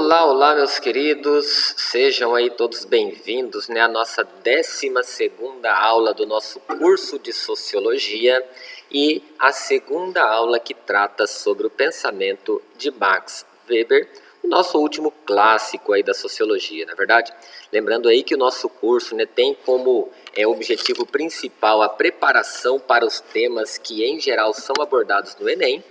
Olá, olá, meus queridos, sejam aí todos bem-vindos, à nossa 12ª aula do nosso curso de Sociologia e a segunda aula que trata sobre o pensamento de Max Weber, o nosso último clássico aí da Sociologia, não é verdade? Lembrando aí que o nosso curso tem como objetivo principal a preparação para os temas que em geral são abordados no Enem,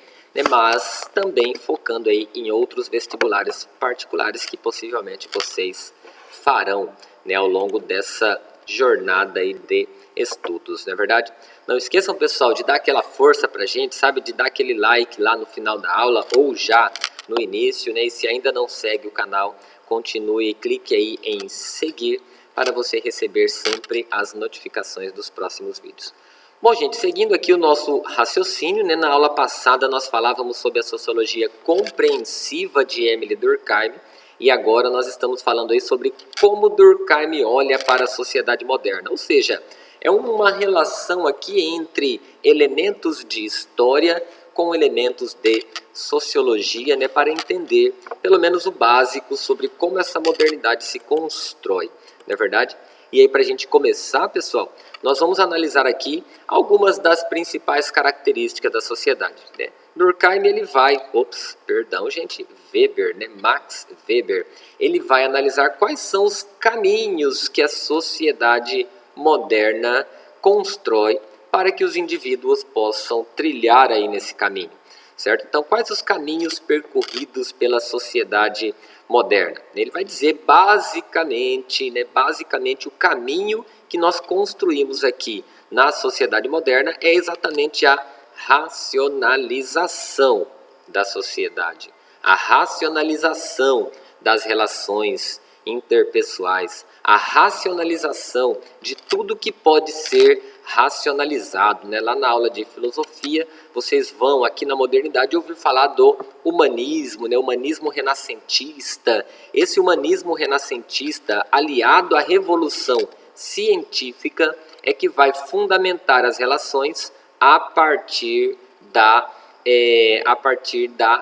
mas também focando aí em outros vestibulares particulares que possivelmente vocês farão ao longo dessa jornada aí de estudos, não é verdade? Não esqueçam, pessoal, de dar aquela força pra gente, sabe? De dar aquele like lá no final da aula ou já no início, E se ainda não segue o canal, continue e clique aí em seguir para você receber sempre as notificações dos próximos vídeos. Bom, gente, seguindo aqui o nosso raciocínio, na aula passada nós falávamos sobre a sociologia compreensiva de Émile Durkheim e agora nós estamos falando aí sobre como Durkheim olha para a sociedade moderna, ou seja, é uma relação aqui entre elementos de história com elementos de sociologia, para entender pelo menos o básico sobre como essa modernidade se constrói, não é verdade? E aí, para a gente começar, pessoal, nós vamos analisar aqui algumas das principais características da sociedade. Durkheim, ele vai, Weber, Max Weber, ele vai analisar quais são os caminhos que a sociedade moderna constrói para que os indivíduos possam trilhar aí nesse caminho, certo? Então, quais os caminhos percorridos pela sociedade moderna? Ele vai dizer basicamente o caminho que nós construímos aqui na sociedade moderna é exatamente a racionalização da sociedade, a racionalização das relações interpessoais, a racionalização de tudo que pode ser racionalizado. Lá na aula de filosofia, vocês vão aqui na modernidade ouvir falar do humanismo, humanismo renascentista. Esse humanismo renascentista, aliado à revolução científica, é que vai fundamentar as relações a partir da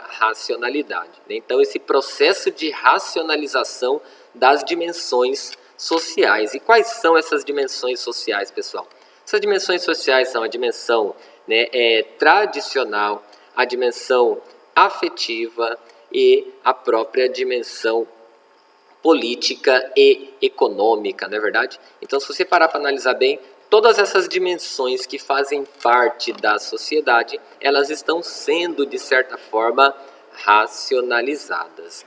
racionalidade. Então, esse processo de racionalização das dimensões sociais. E quais são essas dimensões sociais, pessoal? Essas dimensões sociais são a dimensão tradicional, a dimensão afetiva e a própria dimensão política e econômica, não é verdade? Então, se você parar para analisar bem, todas essas dimensões que fazem parte da sociedade, elas estão sendo, de certa forma, racionalizadas.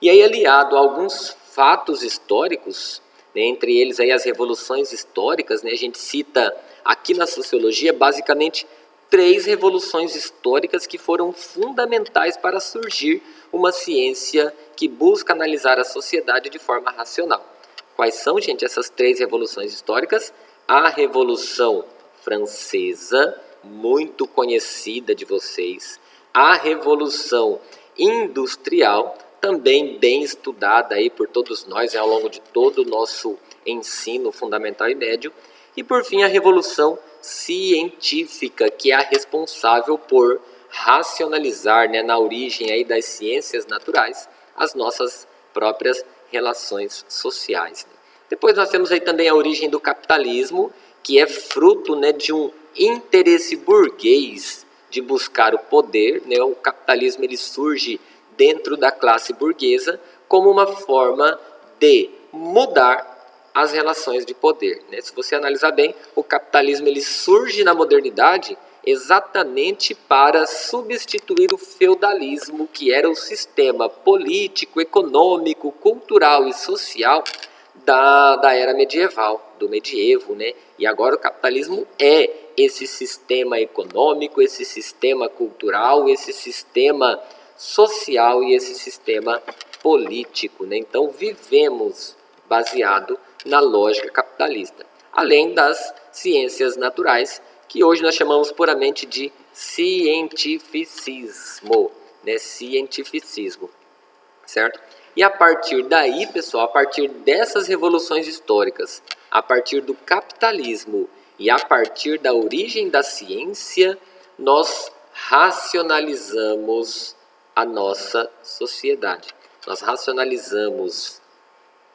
E aí, aliado a alguns fatos históricos, entre eles aí as revoluções históricas, a gente cita aqui na sociologia basicamente 3 revoluções históricas que foram fundamentais para surgir uma ciência que busca analisar a sociedade de forma racional. Quais são, gente, essas 3 revoluções históricas? A Revolução Francesa, muito conhecida de vocês, a Revolução Industrial, também bem estudada aí por todos nós ao longo de todo o nosso ensino fundamental e médio, e por fim a Revolução Científica, que é a responsável por racionalizar, na origem aí das ciências naturais, as nossas próprias relações sociais. Depois nós temos aí também a origem do capitalismo, que é fruto de um interesse burguês de buscar o poder. O capitalismo ele surge dentro da classe burguesa como uma forma de mudar as relações de poder. Se você analisar bem, o capitalismo ele surge na modernidade exatamente para substituir o feudalismo, que era o sistema político, econômico, cultural e social da era medieval, do medievo, E agora o capitalismo é esse sistema econômico, esse sistema cultural, esse sistema social e esse sistema político, Então vivemos baseado na lógica capitalista, além das ciências naturais, que hoje nós chamamos puramente de cientificismo, cientificismo, certo? E a partir daí, pessoal, a partir dessas revoluções históricas, a partir do capitalismo e a partir da origem da ciência, nós racionalizamos a nossa sociedade. Nós racionalizamos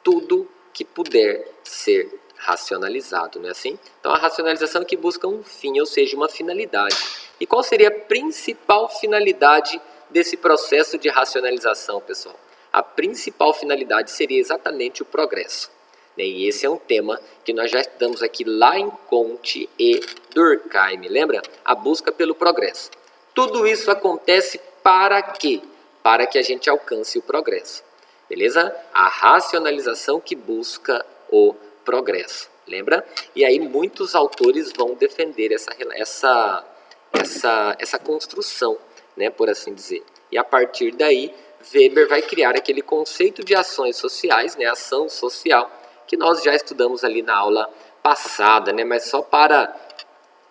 tudo que puder ser racionalizado, não é assim? Então, a racionalização é que busca um fim, ou seja, uma finalidade. E qual seria a principal finalidade desse processo de racionalização, pessoal? A principal finalidade seria exatamente o progresso. E esse é um tema que nós já estudamos aqui lá em Comte e Durkheim, lembra? A busca pelo progresso. Tudo isso acontece para quê? Para que a gente alcance o progresso. Beleza? A racionalização que busca o progresso. Lembra? E aí muitos autores vão defender essa construção, né, por assim dizer. E a partir daí, Weber vai criar aquele conceito de ações sociais, né, ação social, que nós já estudamos ali na aula passada, né, mas só para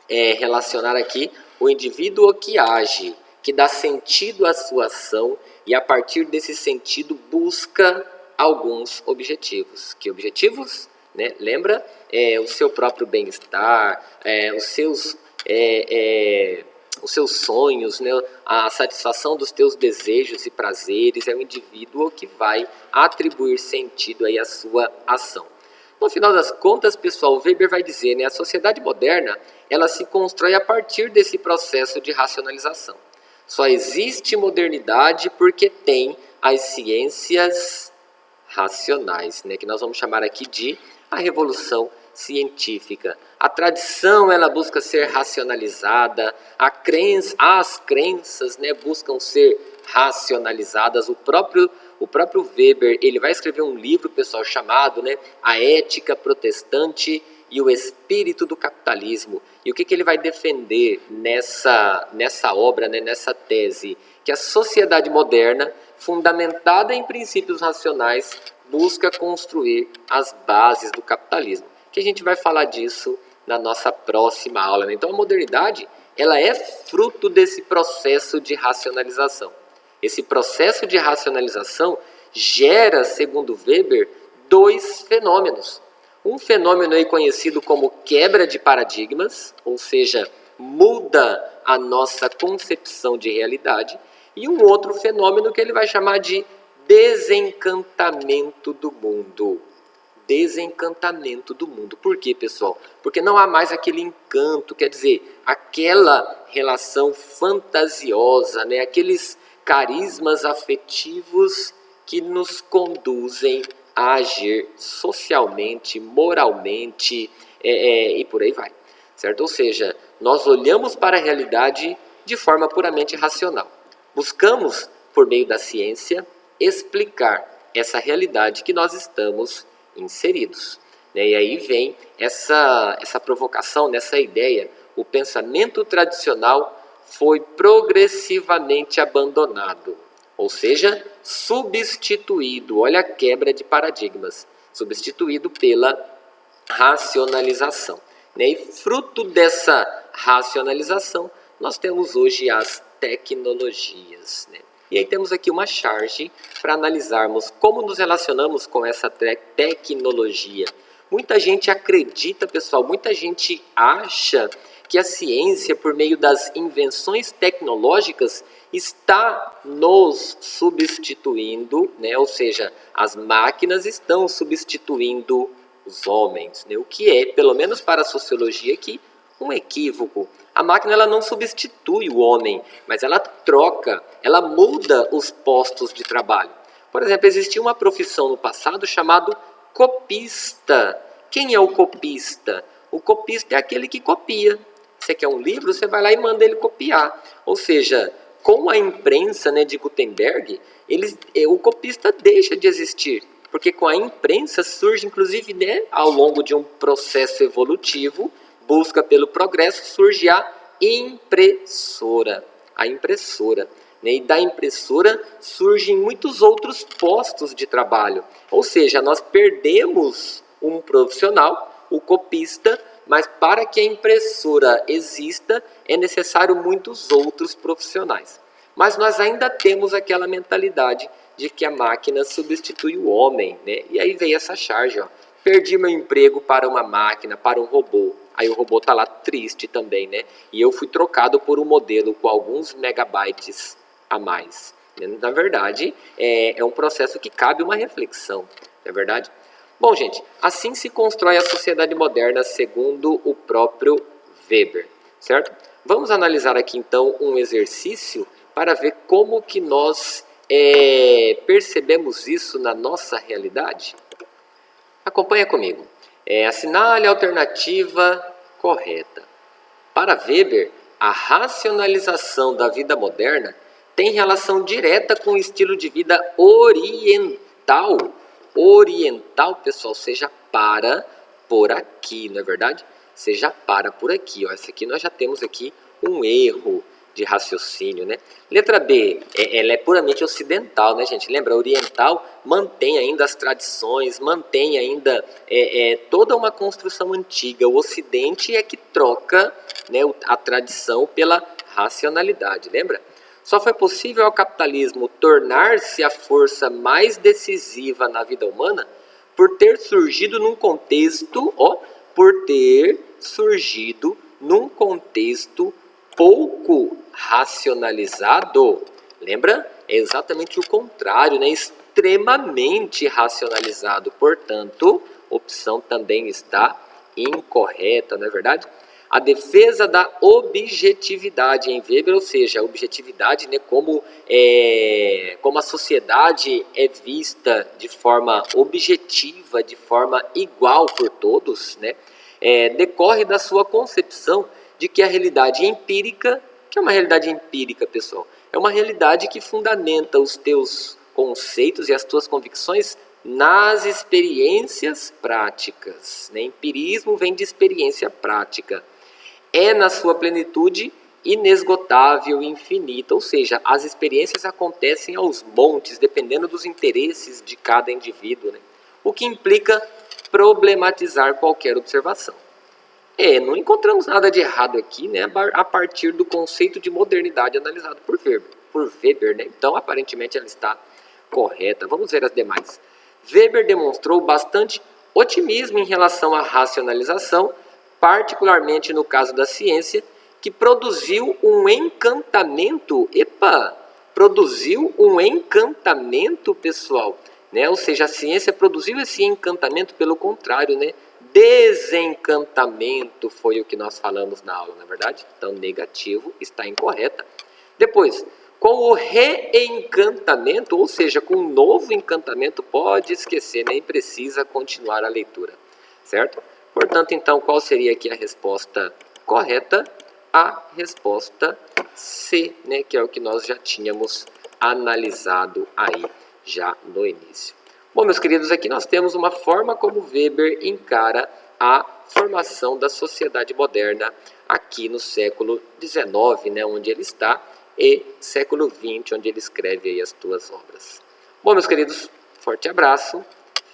relacionar aqui o indivíduo que age, que dá sentido à sua ação e a partir desse sentido busca alguns objetivos. Que objetivos? Né? Lembra? O seu próprio bem-estar, os seus sonhos, né? A satisfação dos teus desejos e prazeres. É o indivíduo que vai atribuir sentido aí à sua ação. No final das contas, pessoal, Weber vai dizer, né, a sociedade moderna, ela se constrói a partir desse processo de racionalização. Só existe modernidade porque tem as ciências racionais, né, que nós vamos chamar aqui de a revolução científica. A tradição, ela busca ser racionalizada, as crenças, né, buscam ser racionalizadas. O próprio Weber, ele vai escrever um livro, pessoal, chamado, né, A Ética Protestante e o Espírito do Capitalismo. E o que ele vai defender nessa obra, né, nessa tese? Que a sociedade moderna, fundamentada em princípios racionais, busca construir as bases do capitalismo. Que a gente vai falar disso na nossa próxima aula, né? Então, a modernidade, ela é fruto desse processo de racionalização. Esse processo de racionalização gera, segundo Weber, dois fenômenos. Um fenômeno aí conhecido como quebra de paradigmas, ou seja, muda a nossa concepção de realidade, e um outro fenômeno que ele vai chamar de desencantamento do mundo. Desencantamento do mundo. Por quê, pessoal? Porque não há mais aquele encanto, quer dizer, aquela relação fantasiosa, né? Aqueles carismas afetivos que nos conduzem a agir socialmente, moralmente e por aí vai, certo? Ou seja, nós olhamos para a realidade de forma puramente racional. Buscamos, por meio da ciência, explicar essa realidade que nós estamos inseridos. E aí vem essa provocação, nessa ideia, o pensamento tradicional foi progressivamente abandonado, ou seja, substituído, olha a quebra de paradigmas, substituído pela racionalização. E fruto dessa racionalização, nós temos hoje as tecnologias. E aí temos aqui uma charge para analisarmos como nos relacionamos com essa tecnologia. Muita gente acredita, pessoal, muita gente acha que a ciência, por meio das invenções tecnológicas, está nos substituindo, né? Ou seja, as máquinas estão substituindo os homens, né? O que é, pelo menos para a sociologia aqui, um equívoco. A máquina ela não substitui o homem, mas ela troca, ela muda os postos de trabalho. Por exemplo, existia uma profissão no passado chamado copista. Quem é o copista? O copista é aquele que copia. Você quer um livro, você vai lá e manda ele copiar. Ou seja, com a imprensa, né, de Gutenberg, o copista deixa de existir. Porque com a imprensa surge, inclusive, né, ao longo de um processo evolutivo, busca pelo progresso, surge a impressora. A impressora. Né? E da impressora surgem muitos outros postos de trabalho. Ou seja, nós perdemos um profissional, o copista, mas para que a impressora exista, é necessário muitos outros profissionais. Mas nós ainda temos aquela mentalidade de que a máquina substitui o homem, né? E aí veio essa charge, ó. Perdi meu emprego para uma máquina, para um robô. Aí o robô está lá triste também, né? E eu fui trocado por um modelo com alguns megabytes a mais. Na verdade, é um processo que cabe uma reflexão, não é verdade? Bom, gente, assim se constrói a sociedade moderna segundo o próprio Weber, certo? Vamos analisar aqui então um exercício para ver como que nós percebemos isso na nossa realidade. Acompanha comigo. Assinale a alternativa correta. Para Weber, a racionalização da vida moderna tem relação direta com o estilo de vida oriental. Oriental, pessoal, seja para por aqui, não é verdade? Seja para por aqui. Ó. Esse aqui nós já temos aqui um erro de raciocínio, né? Letra B, ela é puramente ocidental, né, gente? Lembra, oriental mantém ainda as tradições, mantém ainda toda uma construção antiga. O ocidente é que troca, né, a tradição pela racionalidade, lembra? Só foi possível ao capitalismo tornar-se a força mais decisiva na vida humana por ter surgido num contexto, pouco racionalizado. Lembra? É exatamente o contrário, né? Extremamente racionalizado. Portanto, a opção também está incorreta, não é verdade? A defesa da objetividade em Weber, ou seja, a objetividade, né, como a sociedade é vista de forma objetiva, de forma igual por todos, né, decorre da sua concepção de que a realidade empírica, que é uma realidade empírica, pessoal, é uma realidade que fundamenta os teus conceitos e as tuas convicções nas experiências práticas. Né? Empirismo vem de experiência prática. É na sua plenitude inesgotável e infinita, ou seja, as experiências acontecem aos montes, dependendo dos interesses de cada indivíduo, né? O que implica problematizar qualquer observação. Não encontramos nada de errado aqui, né, a partir do conceito de modernidade analisado por Weber, né? Então, aparentemente, ela está correta. Vamos ver as demais. Weber demonstrou bastante otimismo em relação à racionalização, particularmente no caso da ciência, que produziu um encantamento, pessoal, né? Ou seja, a ciência produziu esse encantamento, pelo contrário, né? Desencantamento foi o que nós falamos na aula, não é verdade? Então, negativo está incorreta. Depois, com o reencantamento, ou seja, com um novo encantamento, pode esquecer, nem precisa continuar a leitura, certo? Portanto, então, qual seria aqui a resposta correta? A resposta C, né, que é o que nós já tínhamos analisado aí já no início. Bom, meus queridos, aqui nós temos uma forma como Weber encara a formação da sociedade moderna aqui no século XIX, né, onde ele está, e século XX, onde ele escreve aí as suas obras. Bom, meus queridos, forte abraço,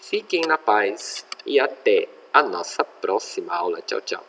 fiquem na paz e até a nossa próxima aula. Tchau, tchau.